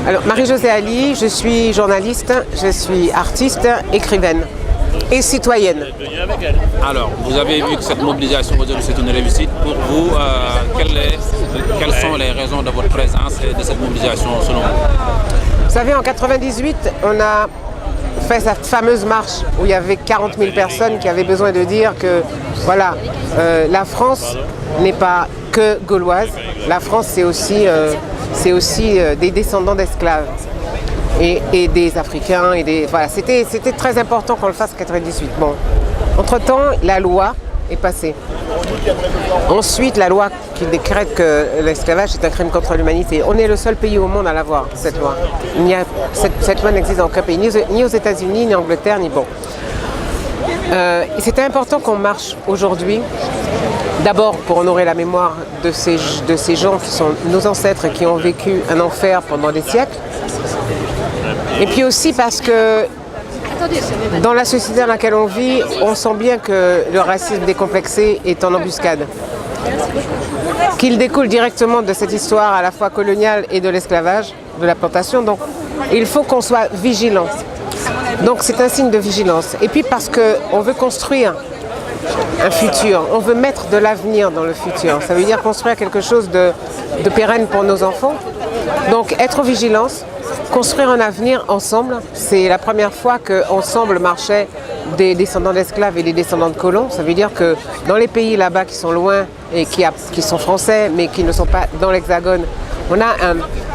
Alors, Marie-Josée Ali, je suis journaliste, je suis artiste, écrivaine et citoyenne. Alors, vous avez vu que cette mobilisation aujourd'hui c'est une réussite. Pour vous, quelles sont les raisons de votre présence et de cette mobilisation selon vous? Vous savez, en 98, on a fait cette fameuse marche où il y avait 40 000 personnes qui avaient besoin de dire que voilà, la France n'est pas que gauloise, la France c'est aussi des descendants d'esclaves et des Africains voilà, c'était très important qu'on le fasse en 98. Bon, entre-temps, la loi est passée. Ensuite, la loi qui décrète que l'esclavage est un crime contre l'humanité. On est le seul pays au monde à l'avoir, cette loi. Cette loi n'existe dans aucun pays, ni aux États-Unis, ni en Angleterre, ni bon. C'était important qu'on marche aujourd'hui, d'abord pour honorer la mémoire de ces gens qui sont nos ancêtres, qui ont vécu un enfer pendant des siècles. Et puis aussi parce que dans la société dans laquelle on vit, on sent bien que le racisme décomplexé est en embuscade. Qu'il découle directement de cette histoire à la fois coloniale et de l'esclavage, de la plantation. Donc il faut qu'on soit vigilant. Donc c'est un signe de vigilance. Et puis parce qu'on veut construire un futur, on veut mettre de l'avenir dans le futur. Ça veut dire construire quelque chose de pérenne pour nos enfants. Donc être en vigilance, construire un avenir ensemble. C'est la première fois qu'ensemble marchaient des descendants d'esclaves et des descendants de colons. Ça veut dire que dans les pays là-bas qui sont loin et qui sont français mais qui ne sont pas dans l'Hexagone, on a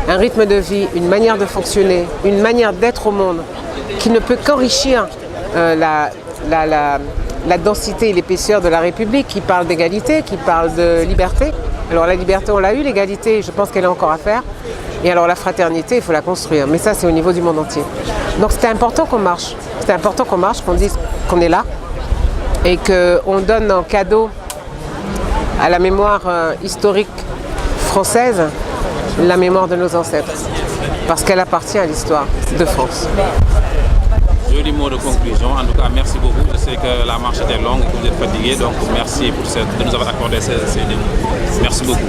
un rythme de vie, une manière de fonctionner, une manière d'être au monde qui ne peut qu'enrichir la densité et l'épaisseur de la République, qui parle d'égalité, qui parle de liberté. Alors la liberté, on l'a eu, l'égalité, je pense qu'elle est encore à faire. Et alors la fraternité, il faut la construire. Mais ça, c'est au niveau du monde entier. Donc c'était important qu'on marche. C'était important qu'on marche, qu'on dise qu'on est là et qu'on donne en cadeau à la mémoire historique française la mémoire de nos ancêtres. Parce qu'elle appartient à l'histoire de France. Joli mot de conclusion. En tout cas, merci beaucoup. Je sais que la marche était longue et que vous êtes fatigué. Donc merci de nous avoir accordé ces minutes. Merci beaucoup.